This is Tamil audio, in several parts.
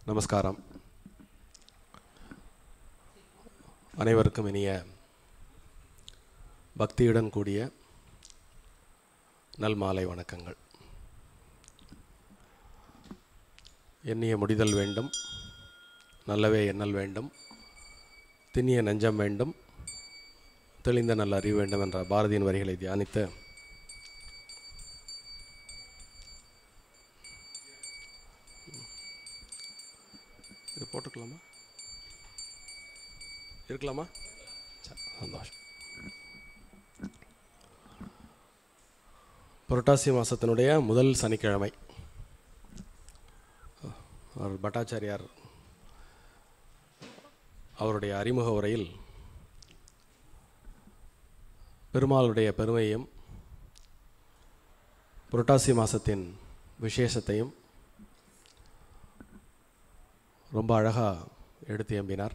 நமஸ்காரம். அனைவருக்கும் இனிய பக்தியுடன் கூடிய நல்மாலை வணக்கங்கள். எண்ணிய முடிதல் வேண்டும், நல்லவே எண்ணல் வேண்டும், திண்ணிய நெஞ்சம் வேண்டும், தெளிந்த நல்ல அறிவு வேண்டும் என்ற பாரதியின் வரிகளை தியானித்து இது போட்டுக்கலாமா? இருக்கலாமா? சந்தோஷம். புரட்டாசி மாதத்தினுடைய முதல் சனிக்கிழமை பட்டாச்சாரியார் அவருடைய அறிமுக உரையில் பெருமாளுடைய பெருமையும் புரட்டாசி மாதத்தின் விசேஷத்தையும் ரொம்ப அழகாக எடுத்து எம்பினார்.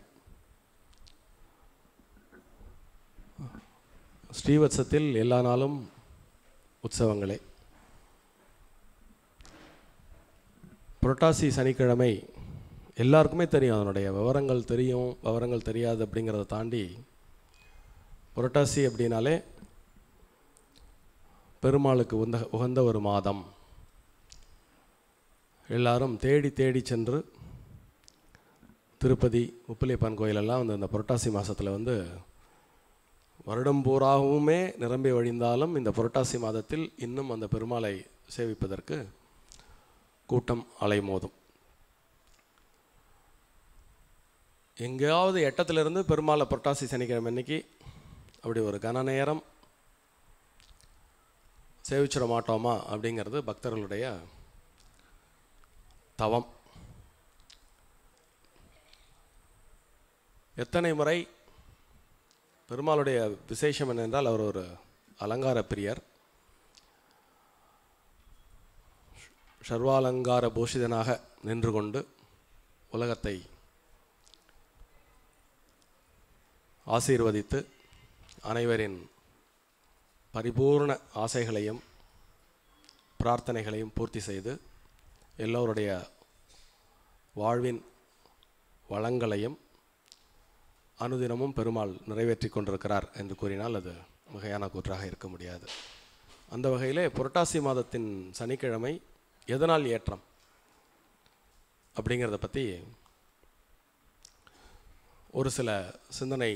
ஸ்ரீவத்சத்தில் எல்லா நாளும் உற்சவங்களே. புரட்டாசி சனிக்கிழமை எல்லாருக்குமே தெரியும், அதனுடைய விவரங்கள் தெரியும், விவரங்கள் தெரியாது அப்படிங்கிறத தாண்டி புரட்டாசி அப்படின்னாலே பெருமாளுக்கு உகந்த ஒரு மாதம். எல்லாரும் தேடி தேடி சென்று திருப்பதி உப்பிலியப்பன் கோயிலெல்லாம் இந்த புரட்டாசி மாதத்தில் வருடம் பூராகவுமே நிரம்பி வழிந்தாலும் இந்த புரட்டாசி மாதத்தில் இன்னும் அந்த பெருமாளை சேவிப்பதற்கு கூட்டம் அலைமோதும். எங்கேயாவது எட்டத்திலிருந்து பெருமாளை புரட்டாசி சனிக்கிழமை அன்னைக்கு அப்படி ஒரு கன நேரம் சேவிச்சிட மாட்டோமா அப்படிங்கிறது பக்தர்களுடைய தவம். எத்தனை முறை பெருமாளுடைய விசேஷம் என்னென்றால் அவர் ஒரு அலங்கார பிரியர். சர்வாலங்கார பூஷிதனாக நின்று கொண்டு உலகத்தை ஆசீர்வதித்து அனைவரின் பரிபூர்ண ஆசைகளையும் பிரார்த்தனைகளையும் பூர்த்தி செய்து எல்லோருடைய வாழ்வின் வளங்களையும் அனுதினமும் பெருமாள் நிறைவேற்றி கொண்டிருக்கிறார் என்று கூறினால் அது மிகையான கூற்றாக இருக்க முடியாது. அந்த வகையிலே புரட்டாசி மாதத்தின் சனிக்கிழமை எதனால் ஏற்றம் அப்படிங்கிறத பற்றி ஒரு சில சிந்தனை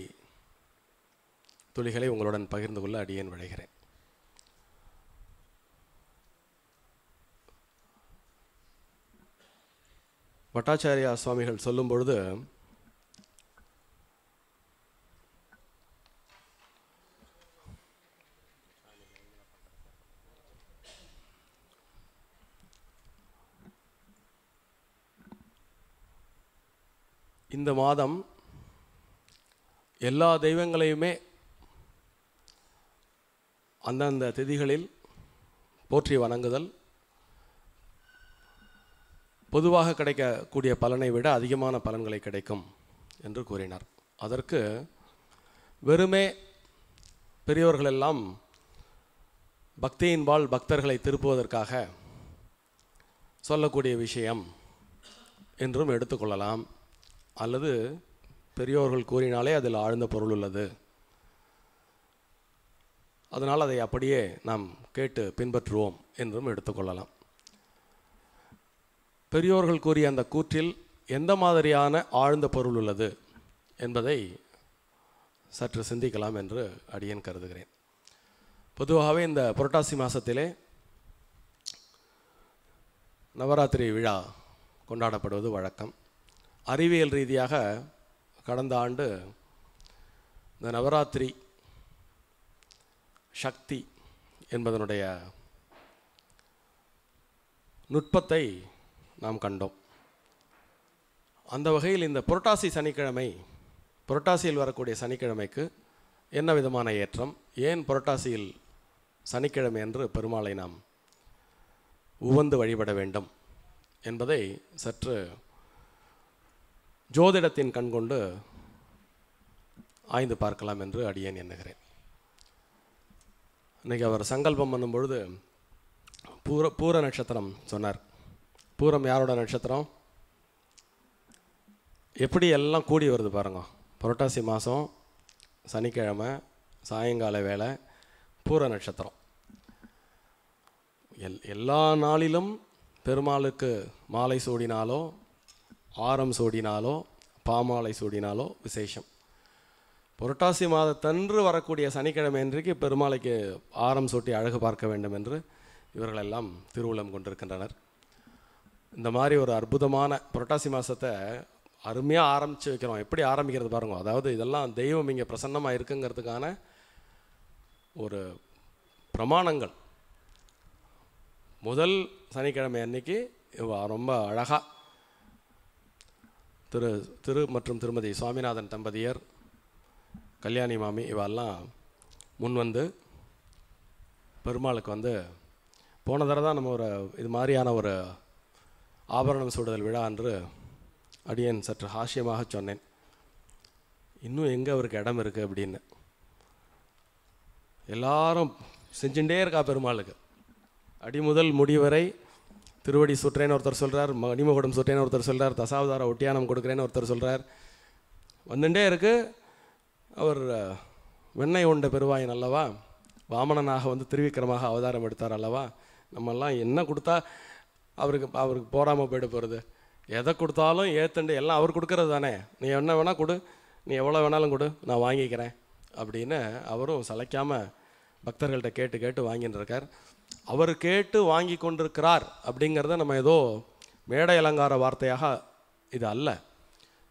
துளிகளை உங்களுடன் பகிர்ந்து கொள்ள அடியேன் விழைகிறேன். பட்டாச்சாரியா சுவாமிகள் சொல்லும் பொழுது இந்த மாதம் எல்லா தெய்வங்களையுமே அந்தந்த திதிகளில் போற்றி வணங்குதல் பொதுவாக கிடைக்கக்கூடிய பலனை விட அதிகமான பலன்களை கிடைக்கும் என்று கூறினார். அதற்கு வெறுமே பெரியோர்களெல்லாம் பக்தியின்பால் பக்தர்களை திருப்புவதற்காக சொல்லக்கூடிய விஷயம் என்றும் எடுத்துக்கொள்ளலாம். அல்லது பெரியோர்கள் கூறினாலே அதில் ஆழ்ந்த பொருள் உள்ளது, அதனால் அதை அப்படியே நாம் கேட்டு பின்பற்றுவோம் என்றும் எடுத்துக்கொள்ளலாம். பெரியோர்கள் கூறிய அந்த கூற்றில் எந்த மாதிரியான ஆழ்ந்த பொருள் உள்ளது என்பதை சற்று சிந்திக்கலாம் என்று அடியேன் கருதுகிறேன். பொதுவாகவே இந்த புரட்டாசி மாதத்திலே நவராத்திரி விழா கொண்டாடப்படுவது வழக்கம். அறிவியல் ரீதியாக கடந்த ஆண்டு இந்த நவராத்திரி சக்தி என்பதனுடைய நுட்பத்தை நாம் கண்டோம். அந்த வகையில் இந்த புரட்டாசி சனிக்கிழமை, புரட்டாசியில் வரக்கூடிய சனிக்கிழமைக்கு என்ன விதமான ஏற்றம், ஏன் புரட்டாசியில் சனிக்கிழமை என்று பெருமாளை நாம் உவந்து வழிபட வேண்டும் என்பதை சற்று ஜோதிடத்தின் கண்கொண்டு ஆய்ந்து பார்க்கலாம் என்று அடியேன் எண்ணுகிறேன். இன்றைக்கி அவர் சங்கல்பம் பண்ணும் பொழுது பூர நட்சத்திரம் சொன்னார். பூரம் யாரோட நட்சத்திரம்? எப்படி எல்லாம் கூடி வருது பாருங்க. புரட்டாசி மாதம் சனிக்கிழமை சாயங்கால வேளை பூர நட்சத்திரம். எல்லா நாளிலும் பெருமாளுக்கு மாலை சூடினாலோ ஆரம் சூடினாலோ பாமாலை சூடினாலோ விசேஷம். புரட்டாசி மாதத்தன்று வரக்கூடிய சனிக்கிழமை இன்றைக்கு பெருமாளைக்கு ஆரம் சூட்டி அழகு பார்க்க வேண்டும் என்று இவர்களெல்லாம் திருவுளம் கொண்டிருக்கின்றனர். இந்த மாதிரி ஒரு அற்புதமான புரட்டாசி மாதத்தை அருமையாக ஆரம்பித்து வைக்கிறோம். எப்படி ஆரம்பிக்கிறது பாருங்க. அதாவது இதெல்லாம் தெய்வம் இங்கே பிரசன்னமாக இருக்குங்கிறதுக்கான ஒரு பிரமாணங்கள். முதல் சனிக்கிழமை அன்னைக்கு ரொம்ப அழகாக திரு மற்றும் திருமதி சுவாமிநாதன் தம்பதியர், கல்யாணி மாமி இவெல்லாம் முன் வந்து பெருமாளுக்கு போன தடவை தான் நம்ம ஒரு இது மாதிரியான ஒரு ஆபரணம் சூடுதல் விழா என்று அடியேன் சற்று ஹாஸ்யமாக சொன்னேன். இன்னும் எங்கே அவருக்கு இடம் இருக்குது அப்படின்னு. எல்லாரும் செஞ்சுட்டே இருக்கா பெருமாளுக்கு. அடி முதல் முடிவரை திருவடி சுற்றேன்னு ஒருத்தர் சொல்கிறார், மணிமகுடம் சுற்றேன்னு ஒருத்தர் சொல்கிறார், தசாவதார ஒட்டியானம் கொடுக்குறேன்னு ஒருத்தர் சொல்கிறார். வந்துட்டே இருக்குது. அவர் வெண்ணெய் உண்ட பெருவாயின் அல்லவா, வாமனனாக திருவிக்கிரமாக அவதாரம் எடுத்தார் அல்லவா. நம்மெல்லாம் என்ன கொடுத்தா அவருக்கு போகாமல் போயிட போகிறது. எதை கொடுத்தாலும் ஏற்றுண்டு எல்லாம் அவர் கொடுக்கறது தானே. நீ என்ன வேணால் கொடு, நீ எவ்வளோ வேணாலும் கொடு, நான் வாங்கிக்கிறேன் அப்படின்னு அவரும் சளைக்காமல் பக்தர்கள்ட்ட கேட்டு கேட்டு வாங்கின்னு இருக்கார். அவர் கேட்டு வாங்கி கொண்டிருக்கிறார் அப்படிங்கிறத நம்ம ஏதோ மேடை அலங்கார வார்த்தையாக இது அல்ல.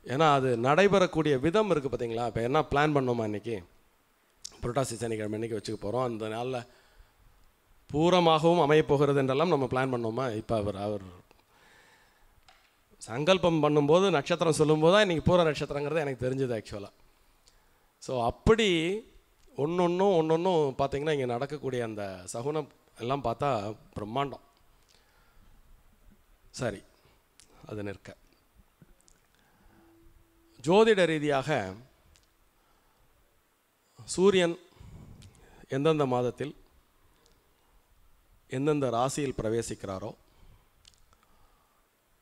ஏன்னா அது நடைபெறக்கூடிய விதம் இருக்குது பார்த்தீங்களா. இப்போ என்ன பிளான் பண்ணோமா இன்றைக்கி புரட்டாசி சனிக்கிழமை இன்றைக்கி வச்சுக்க போகிறோம், அந்த நாளில் பூரமாகவும் அமையப்போகிறது என்றெல்லாம் நம்ம பிளான் பண்ணோமா. இப்போ அவர் சங்கல்பம் பண்ணும்போது நட்சத்திரம் சொல்லும்போது தான் இன்றைக்கி பூர நட்சத்திரங்கிறது எனக்கு தெரிஞ்சது ஆக்சுவலாக. ஸோ அப்படி ஒன்றொன்றும் பார்த்திங்கன்னா இங்கே நடக்கக்கூடிய அந்த சகுனம் எல்லாம் பார்த்தா பிரம்மாண்டம். சரி, அது நிற்க. ஜோதிட ரீதியாக சூரியன் எந்தெந்த மாதத்தில் எந்தெந்த ராசியில் பிரவேசிக்கிறாரோ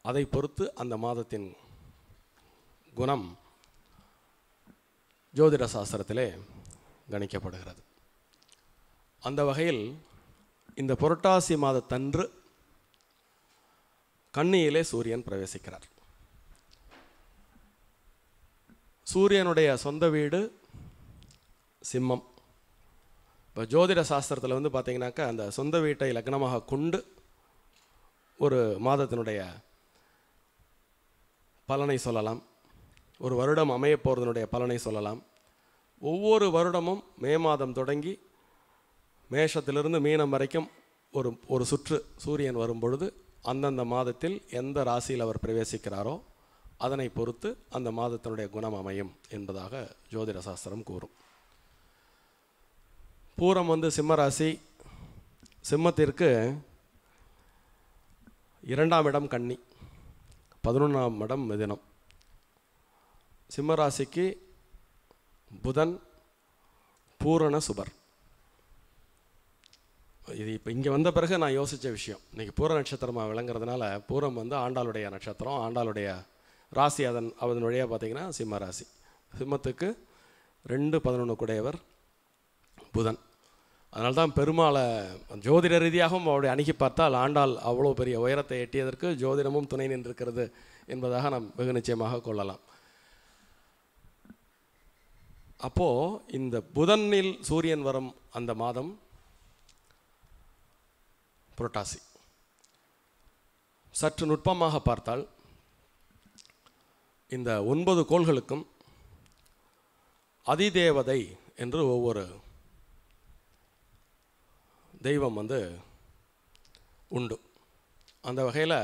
அதை பொறுத்து அந்த மாதத்தின் குணம் ஜோதிட சாஸ்திரத்திலே கணிக்கப்படுகிறது. அந்த வகையில் இந்த புரட்டாசி மாதத்தன்று கன்னியிலே சூரியன் பிரவேசிக்கிறார். சூரியனுடைய சொந்த வீடு சிம்மம். இப்போ ஜோதிட சாஸ்திரத்தில் பார்த்தீங்கன்னாக்கா அந்த சொந்த வீட்டை லக்னமாக கொண்டு ஒரு மாதத்தினுடைய பலனை சொல்லலாம், ஒரு வருடம் அமைய போகிறதுனுடைய பலனை சொல்லலாம். ஒவ்வொரு வருடமும் மே மாதம் தொடங்கி மேஷத்திலிருந்து மீனம் வரைக்கும் ஒரு சுற்று சூரியன் வரும் பொழுது அந்தந்த மாதத்தில் எந்த ராசியில் அவர் பிரவேசிக்கிறாரோ அதனை பொறுத்து அந்த மாதத்தினுடைய குணம் அமையும் என்பதாக ஜோதிட சாஸ்திரம் கூறும். பூரம் சிம்ம ராசி. சிம்மத்திற்கு 2ஆம் இடம் கன்னி, 11ஆம் இடம் மிதுனம். சிம்மராசிக்கு புதன் பூரண சுபர். இது இப்போ இங்கே வந்த பிறகு நான் யோசித்த விஷயம். இன்றைக்கி பூர நட்சத்திரமாக விளங்குறதுனால பூரம் ஆண்டாளுடைய நட்சத்திரம், ஆண்டாளுடைய ராசி. அதன் வழியாக பார்த்திங்கன்னா சிம்ம ராசி. சிம்மத்துக்கு 2-11 கூடையவர் புதன். அதனால தான் பெருமாளை ஜோதிட ரீதியாகவும் அவருடைய அணுகி பார்த்தால் ஆண்டாள் அவ்வளோ பெரிய உயரத்தை எட்டியதற்கு ஜோதிடமும் துணை நின்றிருக்கிறது என்பதாக நாம் வெகு நிச்சயமாக கொள்ளலாம். அப்போது இந்த புதனில் சூரியன் வரும் அந்த மாதம் புரட்டாசி. சற்று நுட்பமாக பார்த்தால் இந்த 9 கோள்களுக்கும் அதிதேவதை என்று ஒவ்வொரு தெய்வம் உண்டு. அந்த வகையில்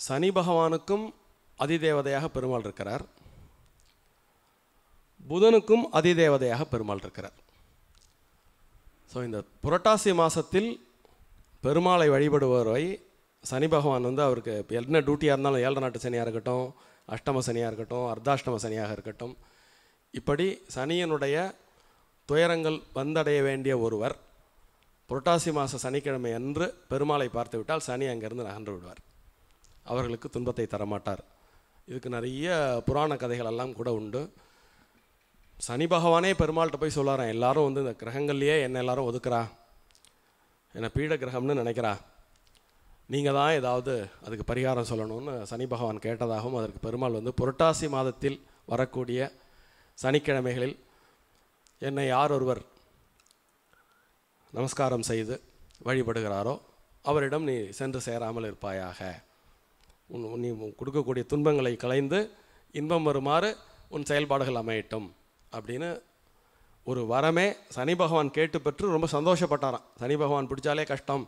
சனி பகவானுக்கும் அதிதேவதையாக பெருமாள் இருக்கிறார், புதனுக்கும் அதிதேவதையாக பெருமாள் இருக்கிறார். ஸோ இந்த புரட்டாசி மாதத்தில் பெருமாளை வழிபடுபவரை சனி பகவான் அவருக்கு என்ன டியூட்டியாக இருந்தாலும் 7 நாட்டு சனியாக இருக்கட்டும், அஷ்டம சனியாக இருக்கட்டும், அர்த்தாஷ்டம சனியாக இருக்கட்டும், இப்படி சனியனுடைய துயரங்கள் வந்தடைய வேண்டிய ஒருவர் புரட்டாசி மாத சனிக்கிழமை அன்று பெருமாளை பார்த்து விட்டால் சனி அங்கேருந்து நகன்று விடுவார், அவர்களுக்கு துன்பத்தை தரமாட்டார் இதுக்கு நிறைய புராண கதைகள் எல்லாம் கூட உண்டு. சனி பகவானே பெருமாள்கிட்ட போய் சொல்லாரான், எல்லாரும் வந்து இந்த கிரகங்கள்லேயே என்ன எல்லாரும் ஒதுக்குறா, என்னை பீட கிரகம்னு நினைக்கிறா, நீங்கள் தான் ஏதாவது அதுக்கு பரிகாரம் சொல்லணும்னு சனி பகவான் கேட்டதாகவும், அதற்கு பெருமாள் வந்து புரட்டாசி மாதத்தில் வரக்கூடிய சனிக்கிழமைகளில் என்னை யார் ஒருவர் நமஸ்காரம் செய்து வழிபடுகிறாரோ அவரிடம் நீ சென்று சேராமல் இருப்பாயாக, நீ கொடுக்கக்கூடிய துன்பங்களை களைந்து இன்பம் வருமாறு உன் செயல்பாடுகள் அமையட்டும் அப்படின்னு ஒரு வரமே சனி பகவான் கேட்டு பெற்று ரொம்ப சந்தோஷப்பட்டாராம். சனி பகவான் பிடிச்சாலே கஷ்டம்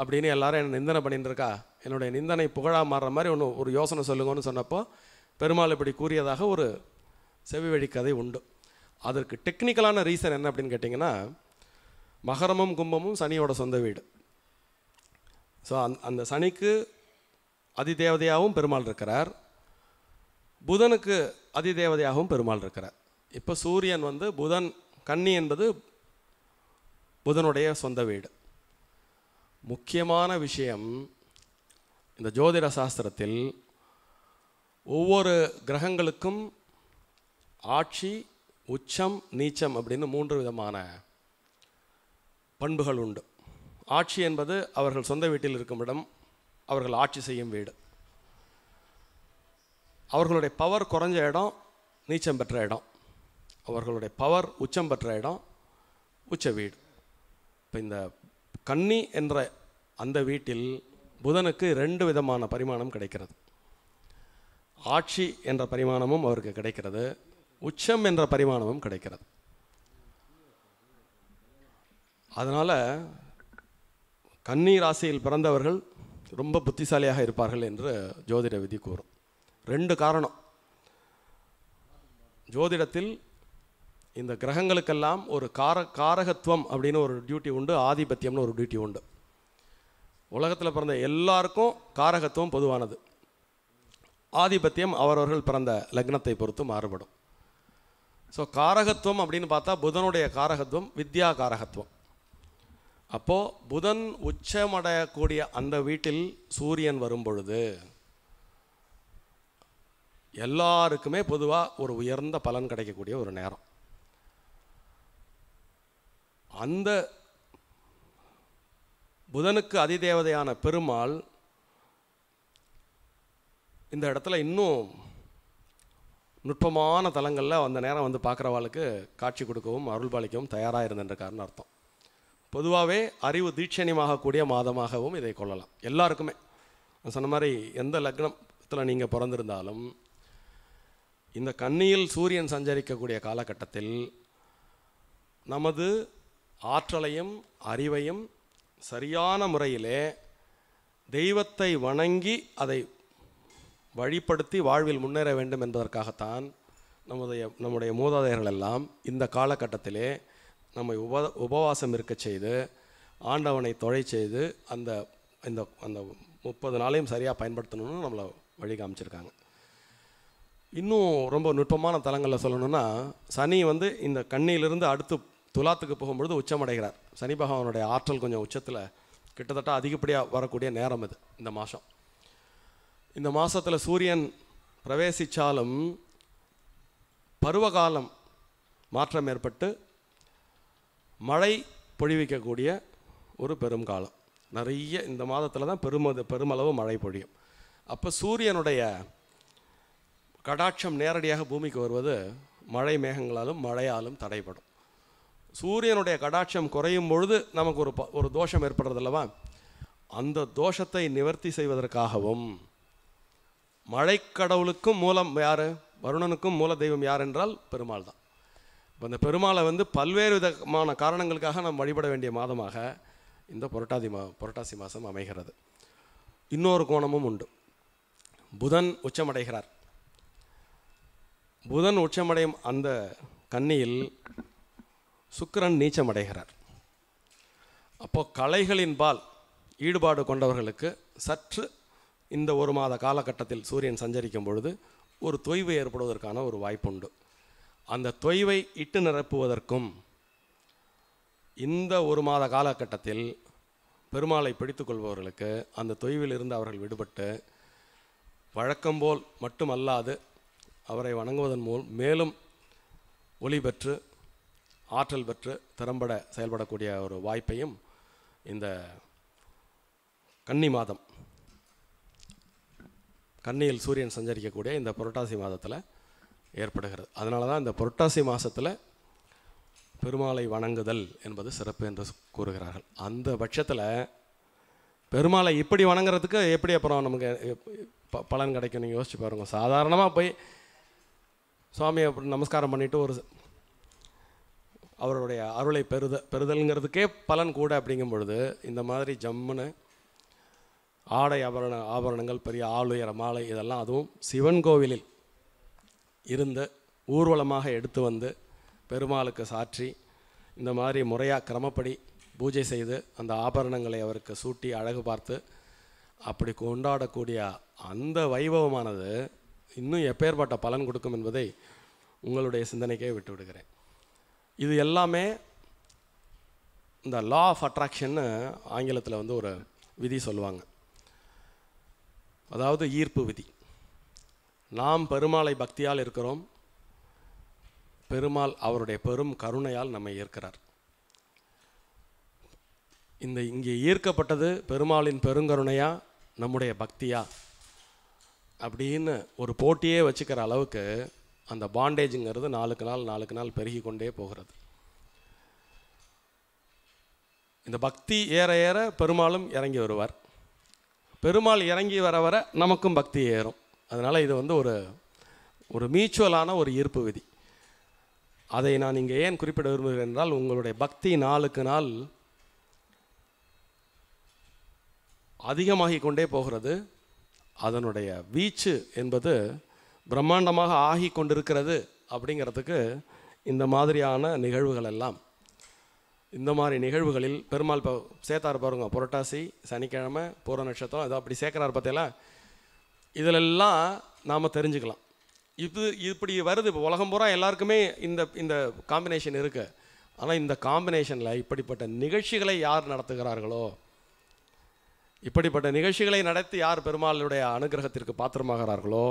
அப்படின்னு எல்லாரும் என்னை நிந்தனை பண்ணிட்டு இருக்கா, என்னுடைய நிந்தனை புகழாக மாறுற மாதிரி ஒரு யோசனை சொல்லுங்கன்னு சொன்னப்போ பெருமாள் இப்படி கூறியதாக ஒரு செவி வழி கதை உண்டு. அதற்கு டெக்னிக்கலான ரீசன் என்ன அப்படின்னு கேட்டிங்கன்னா, மகரமும் கும்பமும் சனியோட சொந்த வீடு. ஸோ அந்த சனிக்கு அதிதேவதையாகவும் பெருமாள் இருக்கிறார், புதனுக்கு அதிதேவதையாகவும் பெருமாள் இருக்கிறார். இப்போ சூரியன் வந்து புதன், கன்னி என்பது புதனுடைய சொந்த வீடு. முக்கியமான விஷயம், இந்த ஜோதிட சாஸ்திரத்தில் ஒவ்வொரு கிரகங்களுக்கும் ஆட்சி, உச்சம், நீச்சம் அப்படின்னு 3 விதமான பண்புகள் உண்டு. ஆட்சி என்பது அவர்கள் சொந்த வீட்டில் இருக்கும் இடம், அவர்கள் ஆட்சி செய்யும் வீடு. அவர்களுடைய பவர் குறைஞ்ச இடம் நீச்சம் பெற்ற இடம், அவர்களுடைய பவர் உச்சம் பெற்ற இடம் உச்ச வீடு. இப்போ இந்த கன்னி என்ற அந்த வீட்டில் புதனுக்கு 2 விதமான பரிமாணம் கிடைக்கிறது. ஆட்சி என்ற பரிமாணமும் அவருக்கு கிடைக்கிறது, உச்சம் என்ற பரிமாணமும் கிடைக்கிறது. அதனால் கன்னி ராசியில் பிறந்தவர்கள் ரொம்ப புத்திசாலியாக இருப்பார்கள் என்று ஜோதிட விதி கூறும். 2 காரணம். ஜோதிடத்தில் இந்த கிரகங்களுக்கெல்லாம் ஒரு காரகத்துவம் அப்படின்னு ஒரு டியூட்டி உண்டு, ஆதிபத்தியம்னு ஒரு டியூட்டி உண்டு. உலகத்தில் பிறந்த எல்லாருக்கும் காரகத்துவம் பொதுவானது, ஆதிபத்தியம் அவரவர்கள் பிறந்த லக்னத்தை பொறுத்து மாறுபடும். ஸோ காரகத்துவம் அப்படின்னு பார்த்தா புதனுடைய காரகத்துவம் வித்யா காரகத்துவம். அப்போது புதன் உச்சமடையக்கூடிய அந்த வீட்டில் சூரியன் வரும் பொழுது எல்லாருக்குமே பொதுவாக ஒரு உயர்ந்த பலன் கிடைக்கக்கூடிய ஒரு நேரம். அந்த புதனுக்கு அதிதேவதையான பெருமாள் இந்த இடத்துல இன்னும் நுட்பமான தலங்களில் அந்த நேரம் வந்து பார்க்குறவாளுக்கு காட்சி கொடுக்கவும் அருள்பாலிக்கவும் தயாராக இருந்திருக்காருன்னு அர்த்தம். பொதுவாகவே அறிவு தீட்சணியமாகக்கூடிய மாதமாகவும் இதை கொள்ளலாம். எல்லாருக்குமே நான் சொன்ன மாதிரி எந்த லக்னத்தில் நீங்கள் பிறந்திருந்தாலும் இந்த கன்னியில் சூரியன் சஞ்சரிக்கக்கூடிய காலகட்டத்தில் நமது ஆற்றலையும் அறிவையும் சரியான முறையிலே தெய்வத்தை வணங்கி அதை வழிப்படுத்தி வாழ்வில் முன்னேற வேண்டும் என்பதற்காகத்தான் நம்முடைய மூதாதையர்கள் எல்லாம் இந்த காலகட்டத்திலே நம்மை உபவாசம் இருக்க செய்து ஆண்டவனை தொழை செய்து அந்த இந்த அந்த 30 நாளையும் சரியாக பயன்படுத்தணும்னு நம்மளை வழி காமிச்சிருக்காங்க. இன்னும் ரொம்ப நுட்பமான தலங்களில் சொல்லணும்னா, சனி வந்து இந்த கன்னியிலிருந்து அடுத்து துலாத்துக்கு போகும்பொழுது உச்சமடைகிறார். சனி பகவானுடைய ஆற்றல் கொஞ்சம் உச்சத்தில் கிட்டத்தட்ட அதிகப்படியாக வரக்கூடிய நேரம் இது இந்த மாதம். இந்த மாதத்தில் சூரியன் பிரவேசித்தாலும் பருவகாலம் மாற்றம் ஏற்பட்டு மழை பொழிவிக்கக்கூடிய ஒரு பெரும் காலம். நிறைய இந்த மாதத்தில் தான் பெருமளவு மழை பொழியும். அப்போ சூரியனுடைய கடாட்சம் நேரடியாக பூமிக்கு வருவது மழை மேகங்களாலும் மழையாலும் தடைப்படும். சூரியனுடைய கடாட்சம் குறையும் பொழுது நமக்கு ஒரு தோஷம் ஏற்படுறது அல்லவா, அந்த தோஷத்தை நிவர்த்தி செய்வதற்காகவும் மழைக்கடவுளுக்கும் மூலம் யார், வருணனுக்கும் மூல தெய்வம் யார் என்றால் பெருமாள் தான். இப்போ இந்த பெருமாளை வந்து பல்வேறு விதமான காரணங்களுக்காக நாம் வழிபட வேண்டிய மாதமாக இந்த புரட்டாசி மாதம் அமைகிறது. இன்னொரு கோணமும் உண்டு. புதன் உச்சமடைகிறார். புதன் உச்சமடையும் அந்த கன்னியில் சுக்கிரன் நீச்சமடைகிறார். அப்போ கலைகளின் பால் ஈடுபாடு கொண்டவர்களுக்கு சற்று இந்த 1 மாத காலகட்டத்தில் சூரியன் சஞ்சரிக்கும் பொழுது ஒரு தொய்வு ஏற்படுவதற்கான ஒரு வாய்ப்புண்டு. அந்த தொய்வை இட்டு நிரப்புவதற்கும் இந்த 1 மாத காலகட்டத்தில் பெருமாளை பிடித்து கொள்பவர்களுக்கு அந்த தொய்வில் இருந்து அவர்கள் விடுபட்டு வழக்கம்போல் மட்டுமல்லாது அவரை வணங்குவதன் மேலும் ஒளி பெற்று ஆற்றல் பெற்று திறம்பட செயல்படக்கூடிய ஒரு வாய்ப்பையும் இந்த கன்னி மாதம், கன்னியில் சூரியன் சஞ்சரிக்கக்கூடிய இந்த புரட்டாசி மாதத்தில் ஏற்படுகிறது. அதனால தான் இந்த புரட்டாசி மாதத்தில் பெருமாளை வணங்குதல் என்பது சிறப்பு என்று கூறுகிறார்கள். அந்த பட்சத்தில் பெருமாளை இப்படி வணங்குறதுக்கு எப்படி அப்புறம் நமக்கு பலன் கிடைக்கும் நீங்கள் யோசிச்சு பாருங்க. சாதாரணமாக போய் சுவாமியை நமஸ்காரம் பண்ணிவிட்டு ஒரு அவருடைய அருளை பெறுதல்ங்கிறதுக்கே பலன் கூட அப்படிங்கும் பொழுது இந்த மாதிரி ஜம்முன்னு ஆடை ஆபரணங்கள் பெரிய ஆளுயர மாலை இதெல்லாம் அதுவும் சிவன் கோவிலில் இருந்து ஊர்வலமாக எடுத்து வந்து பெருமாளுக்கு சாற்றி இந்த மாதிரி முறையாக கிரமப்படி பூஜை செய்து அந்த ஆபரணங்களை அவருக்கு சூட்டி அழகு பார்த்து அப்படி கொண்டாடக்கூடிய அந்த வைபவமானது இன்னும் எப்பேற்பட்ட பலன் கொடுக்கும் என்பதை உங்களுடைய சிந்தனைக்கே விட்டு விடுகிறேன். இது எல்லாமே இந்த லா ஆஃப் அட்ராக்ஷன்னு ஆங்கிலத்தில் வந்து ஒரு விதி சொல்லுவாங்க. அதாவது ஈர்ப்பு விதி. நாம் பெருமாளை பக்தியால் இருக்கிறோம், பெருமாள் அவருடைய பெரும் கருணையால் நம்மை ஈர்க்கிறார். இங்கே ஈர்க்கப்பட்டது பெருமாளின் பெருங்கருணையா நம்முடைய பக்தியா அப்படின்னு ஒரு போட்டியே வச்சுக்கிற அளவுக்கு அந்த பாண்டேஜுங்கிறது நாளுக்கு நாள் பெருகி கொண்டே போகிறது. இந்த பக்தி ஏற ஏற பெருமாளும் இறங்கி வருவார். பெருமாள் இறங்கி வர வர நமக்கும் பக்தி ஏறும். அதனால் இது வந்து ஒரு மியூச்சுவலான ஒரு ஈர்ப்பு விதி. அதை நான் இங்கே ஏன் குறிப்பிட விரும்புகிறேன் என்றால், உங்களுடைய பக்தி நாளுக்கு நாள் அதிகமாகி கொண்டே போகிறது. அதனுடைய வீச்சு என்பது பிரம்மாண்டமாக ஆகி கொண்டிருக்கிறது. அப்படிங்கிறதுக்கு இந்த மாதிரியான நிகழ்வுகள் எல்லாம், இந்த மாதிரி நிகழ்வுகளில் பெருமாள் இப்போ சேர்த்தார் பாருங்க, புரட்டாசி சனிக்கிழமை பூர நட்சத்திரம் ஏதோ அப்படி சேர்க்குறாரு பார்த்தீங்களா, இதிலெல்லாம் நாம் தெரிஞ்சுக்கலாம். இப்படி வருது. இப்போ உலகம் பூரா எல்லாருக்குமே இந்த காம்பினேஷன் இருக்குது. ஆனால் இந்த காம்பினேஷனில் இப்படிப்பட்ட நிகழ்ச்சிகளை யார் நடத்துகிறார்களோ, இப்படிப்பட்ட நிகழ்ச்சிகளை நடத்தி யார் பெருமாளுடைய அனுகிரகத்திற்கு பாத்திரமாகிறார்களோ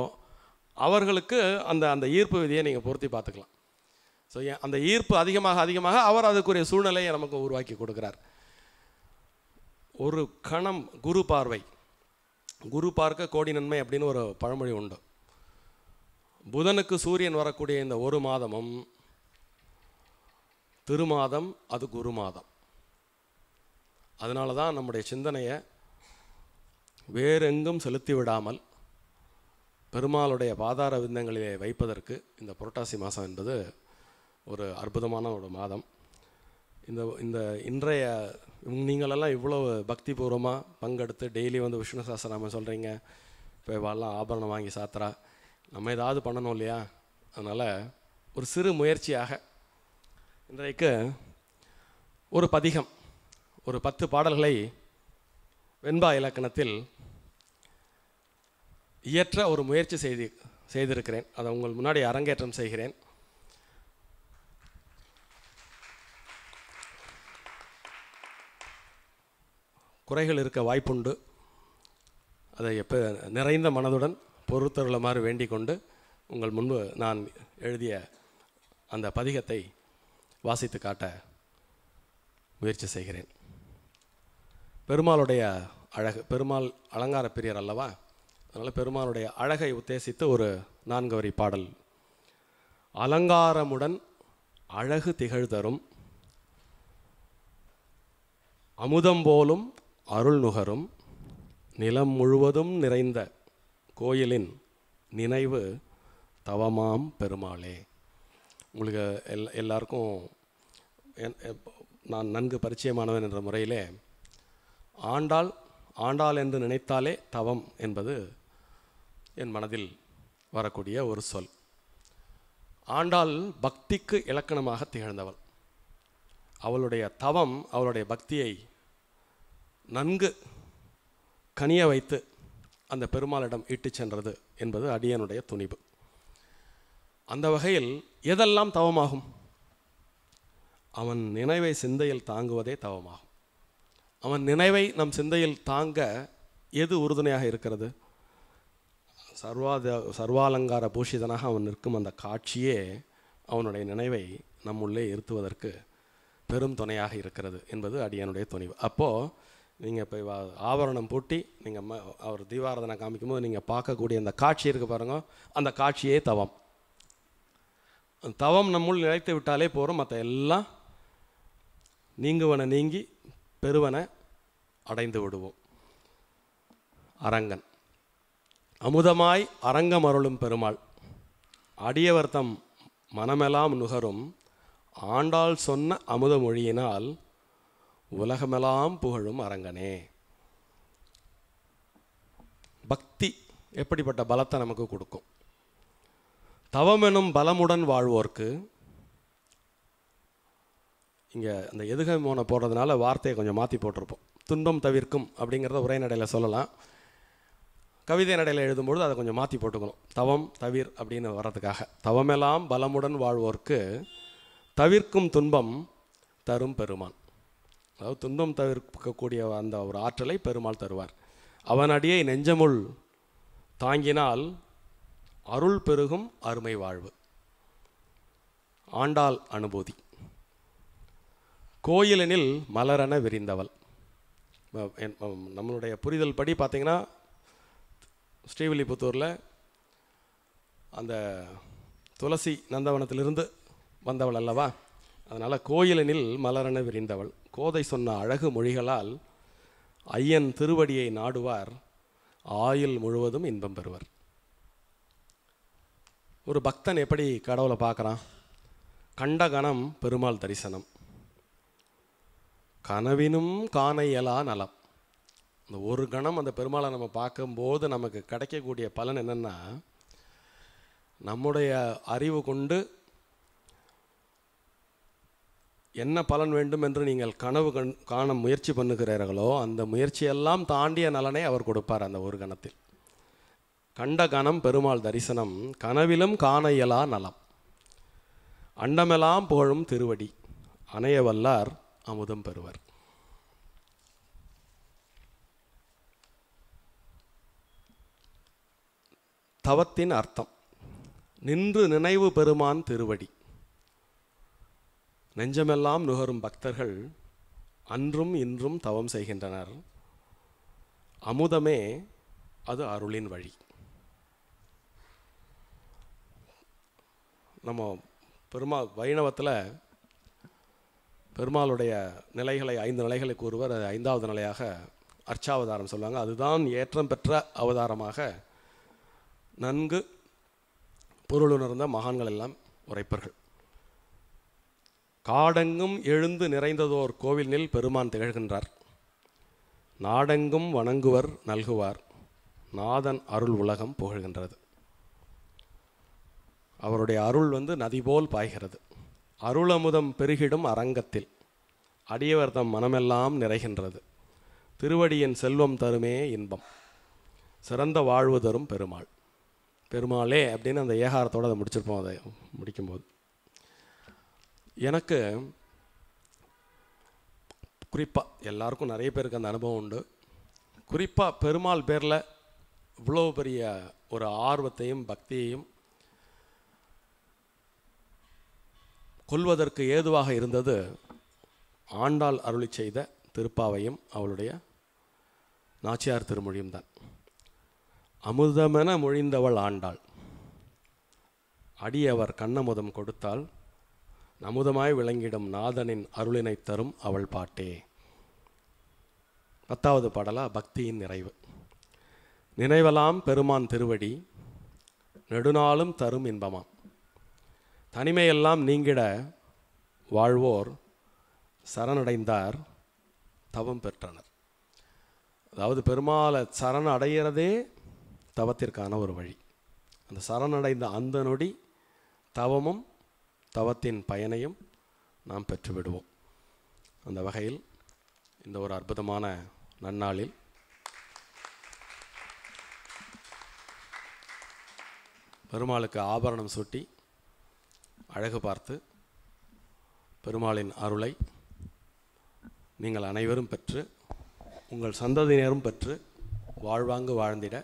அவர்களுக்கு அந்த ஈர்ப்பு விதியை நீங்கள் பொருத்தி பார்த்துக்கலாம். ஸோ அந்த ஈர்ப்பு அதிகமாக அவர் அதுக்குரிய சூழ்நிலையை நமக்கு உருவாக்கி கொடுக்குறார். ஒரு கணம் குரு பார்வை, குரு பார்க்க கோடி நன்மை அப்படின்னு ஒரு பழமொழி உண்டு. புதனுக்கு சூரியன் வரக்கூடிய இந்த ஒரு மாதமும் திருமாதம், அது குரு மாதம். அதனால தான் நம்முடைய சிந்தனையை வேறெங்கும் செலுத்தி விடாமல் பெருமாளுடைய பாதார விந்தங்களிலே வைப்பதற்கு இந்த புரட்டாசி மாதம் என்பது ஒரு அற்புதமான ஒரு மாதம். இந்த இன்றைய நீங்களெல்லாம் இவ்வளோ பக்திபூர்வமாக பங்கெடுத்து டெய்லி வந்து விஷ்ணு சஹஸ்ரநாமம் சொல்கிறீங்க, இப்போ இவாளெலாம் ஆபரணம் வாங்கி சாத்துறா, நம்ம ஏதாவது பண்ணணும் இல்லையா? அதனால் ஒரு சிறு முயற்சியாக இன்றைக்கு ஒரு பதிகம், ஒரு 10 பாடல்களை வெண்பா இலக்கணத்தில் இயற்ற ஒரு முயற்சி செய்திருக்கிறேன். அதை உங்கள் முன்னாடி அரங்கேற்றம் செய்கிறேன். குறைகள் இருக்க வாய்ப்புண்டு. அதை நிறைந்த மனதுடன் பொறுத்தருளுமாறு வேண்டிக் கொண்டு உங்கள் முன்பு நான் எழுதிய அந்த பதிகத்தை வாசித்து காட்ட முயற்சி செய்கிறேன். பெருமாளுடைய அழகு, பெருமாள் அலங்கார பிரியர் அல்லவா? அதனால் பெருமாளுடைய அழகை உத்தேசித்து ஒரு 4 வரி பாடல். அலங்காரமுடன் அழகு திகழ்தரும் அமுதம் போலும் அருள் நுகரும் நிலம் முழுவதும் நிறைந்த கோயிலின் நினைவு தவமாம் பெருமாளே. உங்களுக்கு எல்லாருக்கும் நான் நன்கு பரிச்சயமானவன் என்ற முறையிலே ஆண்டாள் என்று நினைத்தாலே தவம் என்பது என் மனதில் வரக்கூடிய ஒரு சொல். ஆண்டாள் பக்திக்கு இலக்கணமாக திகழ்ந்தவள். அவளுடைய தவம் அவளுடைய பக்தியை நன்கு கனிய வைத்து அந்த பெருமாளிடம் இட்டு சென்றது என்பது அடியனுடைய துணிவு. அந்த வகையில் எதெல்லாம் தவமாகும்? அவன் நினைவை சிந்தையில் தாங்குவதே தவமாகும். அவன் நினைவை நம் சிந்தையில் தாங்க எது உறுதுணையாக இருக்கிறது? சர்வாலங்கார பூஷிதனாக அவன் நிற்கும் அந்த காட்சியே அவனுடைய நினைவை நம்முள்ளே இருத்துவதற்கு பெரும் துணையாக இருக்கிறது என்பது அடியானுடைய துணிவு. அப்போது நீங்கள் இப்போ ஆபரணம் பூட்டி நீங்கள் அவர் தீபாராதனை காமிக்கும்போது நீங்கள் பார்க்கக்கூடிய அந்த காட்சி இருக்குது பாருங்க, அந்த காட்சியே தவம். தவம் நம்முள் நிலைத்து விட்டாலே போகிறோம், மற்ற எல்லாம் நீங்குவன நீங்கி பெருவன அடைந்து விடுவோம். அரங்கன் அமுதமாய் அரங்கம் அருளும் பெருமாள், அடியவர்த்தம் மனமெல்லாம் நுகரும் ஆண்டாள் சொன்ன அமுத மொழியினால் உலகமெல்லாம் புகழும் அரங்கனே. பக்தி எப்படிப்பட்ட பலத்தை நமக்கு கொடுக்கும்? தவமெனும் பலமுடன் வாழ்வோர்க்கு, இங்கே அந்த எதுகை மோனை போடுறதுனால வார்த்தையை கொஞ்சம் மாற்றி போட்டிருப்போம். துன்பம் தவிர்க்கும் அப்படிங்கிறத உரைநடையில் சொல்லலாம், கவிதை நடையில் எழுதும்பொழுது அதை கொஞ்சம் மாற்றி போட்டுக்கணும். தவம் தவிர் அப்படின்னு வர்றதுக்காக, தவமெல்லாம் பலமுடன் வாழ்வோர்க்கு தவிர்க்கும் துன்பம் தரும் பெருமான். அதாவது துன்பம் தவிர்க்கக்கூடிய அந்த ஒரு ஆற்றலை பெருமாள் தருவார். அவன் அடியை நெஞ்சமுள் தாங்கினால் அருள் பெருகும் அருமை வாழ்வு. ஆண்டாள் அனுபூதி. கோயிலெனில் மலரென விரிந்தவள். நம்மளுடைய புரிதல் படி பார்த்திங்கன்னா ஸ்ரீவில்லிபுத்தூரில் அந்த துளசி நந்தவனத்திலிருந்து வந்தவள் அல்லவா, அதனால் கோயிலெனில் மலரென விரிந்தவள். கோதை சொன்ன அழகு மொழிகளால் ஐயன் திருவடியை நாடுவார், ஆயுள் முழுவதும் இன்பம் பெறுவர். ஒரு பக்தன் எப்படி கடவுளை பார்க்குறான்? கண்ட கணம் பெருமாள் தரிசனம், கனவினும் காண இயலா நலம். இந்த ஒரு கணம் அந்த பெருமாளை நம்ம பார்க்கும்போது நமக்கு கிடைக்கக்கூடிய பலன் என்னென்னா, நம்முடைய அறிவு கொண்டு என்ன பலன் வேண்டும் என்று நீங்கள் கனவு காண முயற்சி பண்ணுகிறீர்களோ அந்த முயற்சியெல்லாம் தாண்டிய நலனை அவர் கொடுப்பார் அந்த ஒரு கணத்தில். கண்ட கணம் பெருமாள் தரிசனம், கனவிலும் காண இயலா நலம், அண்டமெல்லாம் புகழும் திருவடி, அணைய வல்லார் அமுதம் பெறுவர். தவத்தின் அர்த்தம் நின்று நினைவு பெருமான் திருவடி. நெஞ்சமெல்லாம் நுகரும் பக்தர்கள் அன்றும் இன்றும் தவம் செய்கின்றனர். அமுதமே அது அருளின் வழி. நம்ம வைணவத்தில் பெருமாளுடைய நிலைகளை 5 நிலைகளை கூறுவர். 5வது நிலையாக அர்ச்சாவதாரம் சொல்லுவாங்க. அதுதான் ஏற்றம் பெற்ற அவதாரமாக நன்கு பொருளுணர்ந்த மகான்கள் எல்லாம் உரைப்பர்கள். காடெங்கும் எழுந்து நிறைந்ததோர் கோவிலில் பெருமான் திகழ்கின்றார். நாடெங்கும் வணங்குவர் நல்குவார், நாதன் அருள் உலகம் புகழ்கின்றது. அவருடைய அருள் நதி போல் பாய்கிறது. அருளமுதம் பெருகிடும் அரங்கத்தில் அடியவர்தம் மனமெல்லாம் நிறைகின்றது. திருவடியின் செல்வம் தருமே இன்பம், சிறந்த வாழ்வு தரும் பெருமாள். பெருமாளே அப்படின்னு அந்த ஏகாரத்தோடு அதை முடிச்சிருப்போம். அதை முடிக்கும்போது எனக்கு குறிப்பாக, எல்லாருக்கும் நிறைய பேருக்கு அந்த அனுபவம் உண்டு, குறிப்பாக பெருமாள் பேரில் இவ்வளோ பெரிய ஒரு ஆர்வத்தையும் பக்தியையும் கொள்வதற்கு ஏதுவாக இருந்தது ஆண்டாள் அருளி செய்த திருப்பாவையும் அவளுடைய நாச்சியார் திருமொழியும் தான். அமுதமென மொழிந்தவள் ஆண்டாள், அடியவர் கண்ணமுதம் கொடுத்தால் அமுதமாய் விளங்கிடும் நாதனின் அருளினை தரும் அவள் பாட்டே. 10வது பாடலா பக்தியின் நிறைவு. நினைவலாம் பெருமான் திருவடி நெடுநாளும் தரும் இன்பமாம், தனிமையெல்லாம் நீங்கிட வாழ்வோர் சரணடைந்தார் தவம் பெற்றனர். அதாவது பெருமாளை சரண அடைகிறதே தவத்திற்கான ஒரு வழி. அந்த சரணடைந்த அந்த நொடி தவமும் தவத்தின் பயனையும் நாம் பெற்றுவிடுவோம். அந்த வகையில் இந்த ஒரு அற்புதமான நன்னாளில் பெருமாளுக்கு ஆபரணம் சூட்டி அழகு பார்த்து பெருமாளின் அருளை நீங்கள் அனைவரும் பெற்று உங்கள் சந்ததியினரும் பெற்று வாழ்வாங்கு வாழ்ந்திட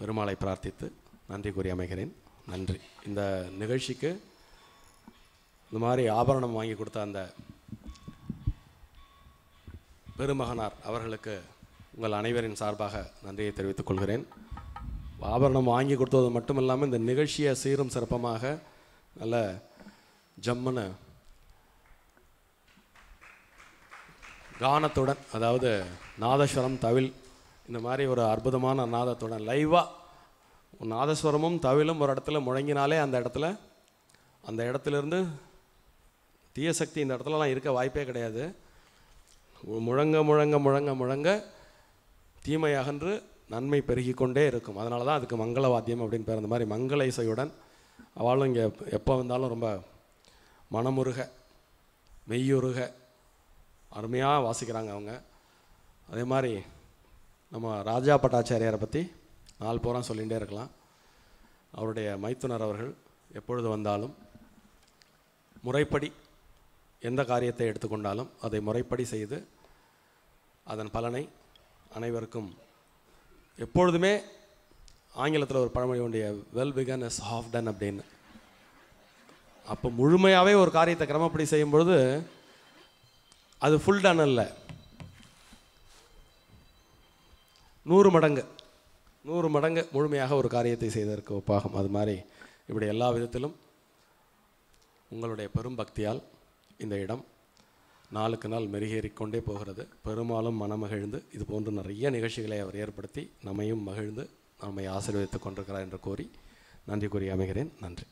பெருமாளை பிரார்த்தித்து நன்றி கூறி அமைகிறேன். நன்றி. இந்த நிகழ்ச்சிக்கு இந்த மாதிரி ஆபரணம் வாங்கி கொடுத்த அந்த பெருமகனார் அவர்களுக்கு உங்கள் அனைவரின் சார்பாக நன்றியை தெரிவித்துக் கொள்கிறேன். ஆபரணம் வாங்கி கொடுத்தது மட்டும் இல்லாமல் இந்த நிகழ்ச்சியை சீரும் சிறப்பமாக நல்ல ஜம்முன்னு கானத்துடன், அதாவது நாதஸ்வரம் தவில் இந்த மாதிரி ஒரு அற்புதமான நாதத்துடன் லைவாக நாதஸ்வரமும் தவிலும் ஒரு இடத்துல முழங்கினாலே அந்த இடத்துலேருந்து தீய சக்தி இந்த இடத்துலலாம் இருக்க வாய்ப்பே கிடையாது. முழங்க முழங்க முழங்க முழங்க தீமை அகன்று நன்மை பெருகி கொண்டே இருக்கும். அதனால தான் அதுக்கு மங்கள வாத்தியம் அப்படின்னு பேர். அந்த மாதிரி மங்கள இசையுடன் அவளும் இங்கே எப்போ வந்தாலும் ரொம்ப மனமுருக மெய்யுருக அருமையாக வாசிக்கிறாங்க அவங்க. அதே மாதிரி நம்ம ராஜா பட்டாச்சாரியாரை பற்றி நாள் பூரா சொல்லிகிட்டே இருக்கலாம். அவருடைய மைத்துனர் அவர்கள் எப்பொழுது வந்தாலும் முறைப்படி எந்த காரியத்தை எடுத்துக்கொண்டாலும் அதை முறைப்படி செய்து அதன் பலனை அனைவருக்கும் எப்பொழுதுமே ஆங்கிலத்தில் ஒரு பழமொழி உடைய well begun is half done அப்படின்னு. அப்போ முழுமையாகவே ஒரு காரியத்தை கிரமப்படி செய்யும்பொழுது அது ஃபுல் டன் இல்லை, 100 மடங்கு முழுமையாக ஒரு காரியத்தை செய்ததற்கு ஒப்பாகும். அது மாதிரி இப்படி எல்லா விதத்திலும் உங்களுடைய பெரும் பக்தியால் இந்த இடம் நாளுக்கு நாள் மெருகேறிக்கொண்டே போகிறது. பெரும்பாலும் மனமகிழ்ந்து இது போன்று நிறைய நிகழ்ச்சிகளை அவர் ஏற்படுத்தி நம்மையும் மகிழ்ந்து நம்மை ஆசீர்வதித்துக் கொண்டிருக்கிறார் என்று கூறி நன்றி கூறி அமைகிறேன். நன்றி.